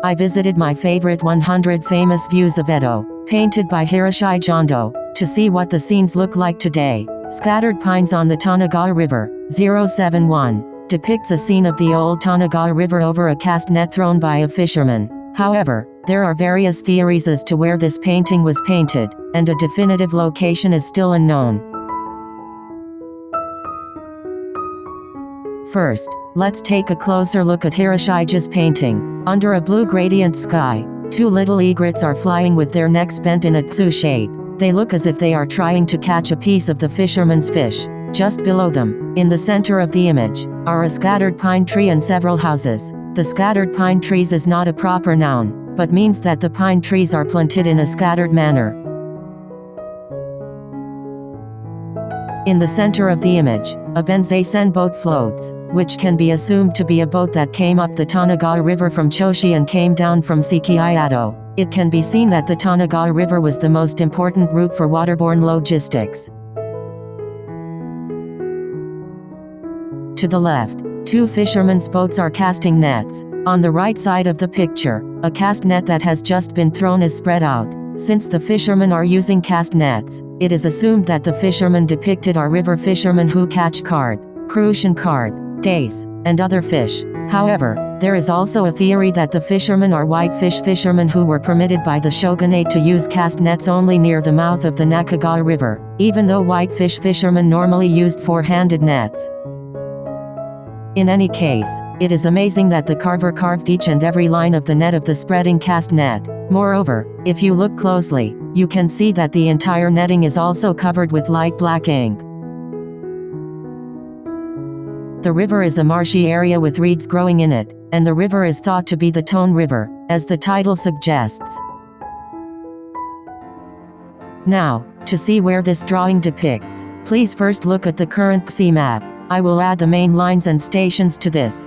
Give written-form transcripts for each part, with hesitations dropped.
I visited my favorite 100 Famous Views of Edo, painted by Hiroshige Ando, to see what the scenes look like today. Scattered Pines on the Tonegawa River, 071, depicts a scene of the old Tonegawa River over a cast net thrown by a fisherman. However, there are various theories as to where this painting was painted, and a definitive location is still unknown. First, let's take a closer look at Hiroshige's painting. Under a blue gradient sky, two little egrets are flying with their necks bent in a tsu shape. They look as if they are trying to catch a piece of the fisherman's fish. Just below them, in the center of the image, are a scattered pine tree and several houses. The scattered pine trees is not a proper noun, but means that the pine trees are planted in a scattered manner. In the center of the image, a Benzaisen boat floats, which can be assumed to be a boat that came up the Tonegawa River from Choshi and came down from Ukiyo-e. It can be seen that the Tonegawa River was the most important route for waterborne logistics. To the left, two fishermen's boats are casting nets. On the right side of the picture, a cast net that has just been thrown is spread out. Since the fishermen are using cast nets, it is assumed that the fishermen depicted are river fishermen who catch carp, crucian carp, dace, and other fish. However, there is also a theory that the fishermen are whitefish fishermen who were permitted by the shogunate to use cast nets only near the mouth of the Tonegawa River, even though whitefish fishermen normally used four-handed nets. In any case, it is amazing that the carver carved each and every line of the net of the spreading cast net. Moreover, if you look closely, you can see that the entire netting is also covered with light black ink. The river is a marshy area with reeds growing in it, and the river is thought to be the Tone River, as the title suggests. Now, to see where this drawing depicts, please first look at the current sea map. I will add the main lines and stations to this.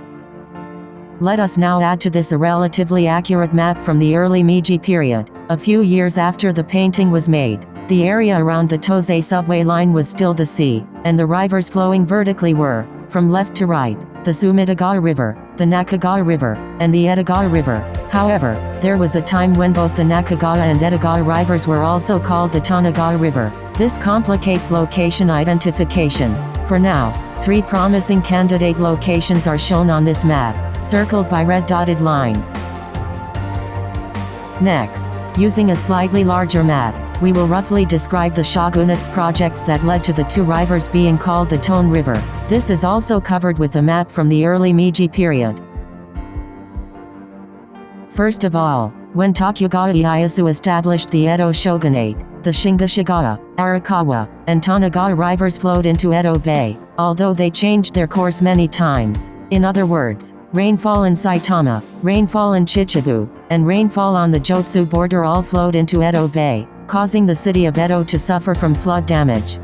Let us now add to this a relatively accurate map from the early Meiji period, a few years after the painting was made. The area around the Tozei subway line was still the sea, and the rivers flowing vertically were, from left to right, the Tonegawa River, the Tonegawa River, and the Edogawa River. However, there was a time when both the Tonegawa and Edogawa rivers were also called the Tonegawa River. This complicates location identification. For now, three promising candidate locations are shown on this map, circled by red dotted lines. Next, using a slightly larger map, we will roughly describe the shogunate's projects that led to the two rivers being called the Tone River. This is also covered with a map from the early Meiji period. First of all, when Tokugawa Ieyasu established the Edo shogunate, the Shingishagawa, Arakawa, and Tonegawa rivers flowed into Edo Bay, although they changed their course many times. In other words, rainfall in Saitama, rainfall in Chichibu, and rainfall on the Jotsu border all flowed into Edo Bay, causing the city of Edo to suffer from flood damage.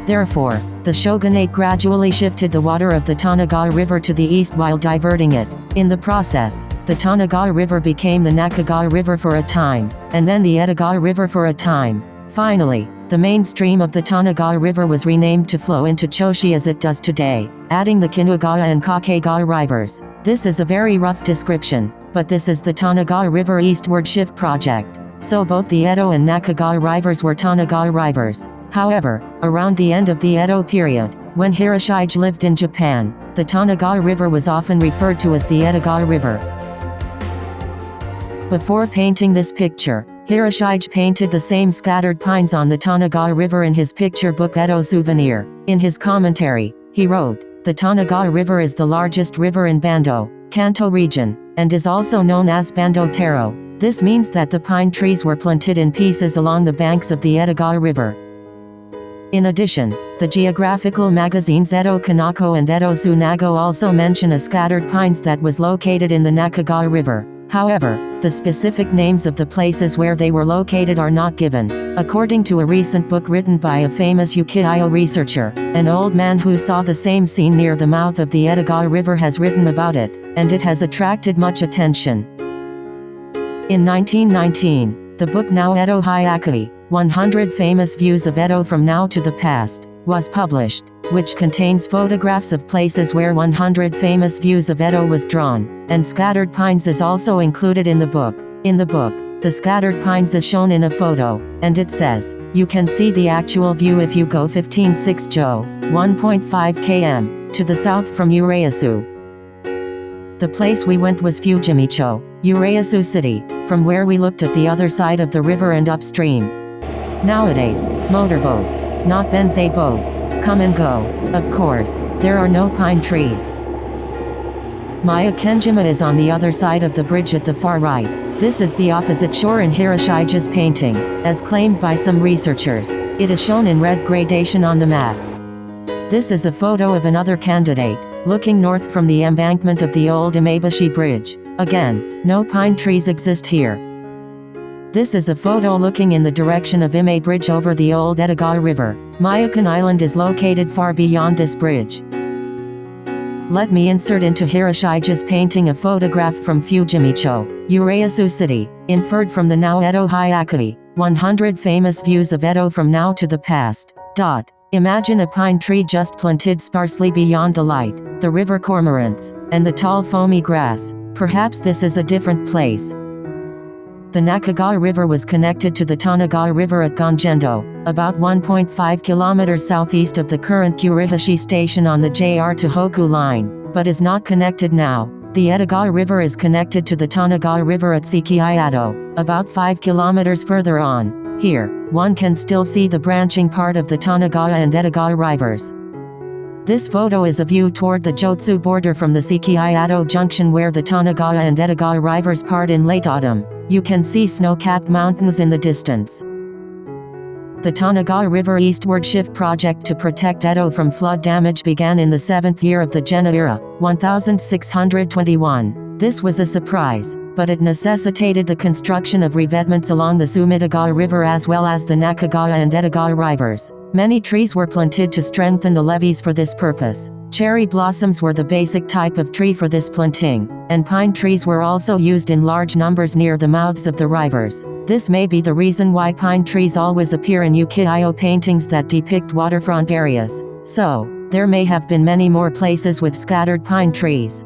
Therefore, the shogunate gradually shifted the water of the Tonegawa River to the east while diverting it. In the process, the Tonegawa River became the Tonegawa River for a time, and then the Edogawa River for a time. Finally, the main stream of the Tonegawa River was renamed to flow into Choshi as it does today, adding the Kinugawa and Kakegawa rivers. This is a very rough description, but this is the Tonegawa River eastward shift project. So both the Edo and Tonegawa rivers were Tonegawa rivers. However, around the end of the Edo period, when Hiroshige lived in Japan, the Tonegawa River was often referred to as the Edogawa River. Before painting this picture, Hiroshige painted the same scattered pines on the Tonegawa River in his picture book Edo Souvenir. In his commentary, he wrote, "The Tonegawa River is the largest river in Bando, Kanto region, and is also known as Bando Taro." This means that the pine trees were planted in pieces along the banks of the Edogawa River. In addition, the geographical magazines Edo Kanako and Edo Tsunago also mention a scattered pines that was located in the Tonegawa River. However, the specific names of the places where they were located are not given. According to a recent book written by a famous Ukiyo-e researcher, an old man who saw the same scene near the mouth of the Edogawa River has written about it, and it has attracted much attention. In 1919, the book Now Edo Hyakuei, 100 Famous Views of Edo from Now to the Past, was published, which contains photographs of places where 100 famous views of Edo was drawn, and scattered pines is also included in the book. In the book, the scattered pines is shown in a photo, and it says, "You can see the actual view if you go 15.6 Jo, 1.5 km, to the south from Urayasu." The place we went was Fujimicho, Urayasu City, from where we looked at the other side of the river and upstream. Nowadays, motorboats, not benzei boats, come and go. Of course, there are no pine trees. Maya Kenjima is on the other side of the bridge at the far right. This is the opposite shore in Hiroshige's painting, as claimed by some researchers. It is shown in red gradation on the map. This is a photo of another candidate, looking north from the embankment of the old Imebashi Bridge. Again, no pine trees exist here. This is a photo looking in the direction of Ime Bridge over the old Tonegawa River. Myokan Island is located far beyond this bridge. Let me insert into Hiroshige's painting a photograph from Fujimicho, Urayasu City, inferred from the now Edo Hyakui, 100 famous views of Edo from now to the past. Imagine a pine tree just planted sparsely beyond the light, the river cormorants, and the tall foamy grass. Perhaps this is a different place. The Nakagawa River was connected to the Tonegawa River at Ganjendo, about 1.5 kilometers southeast of the current Kurihashi station on the JR Tohoku line, but is not connected now. The Tonegawa River is connected to the Tonegawa River at Ukiyo-e, about 5 kilometers further on. Here, one can still see the branching part of the Tonegawa and Tonegawa rivers. This photo is a view toward the Jotsu border from the Ukiyo-e junction where the Tonegawa and Tonegawa rivers part in late autumn. You can see snow-capped mountains in the distance. The Tonegawa River eastward shift project to protect Edo from flood damage began in the 7th year of the Genna era, 1621. This was a surprise, but it necessitated the construction of revetments along the Sumitogawa River as well as the Nakagawa and Tonegawa rivers. Many trees were planted to strengthen the levees for this purpose. Cherry blossoms were the basic type of tree for this planting, and pine trees were also used in large numbers near the mouths of the rivers. This may be the reason why pine trees always appear in ukiyo-e paintings that depict waterfront areas. So, there may have been many more places with scattered pine trees.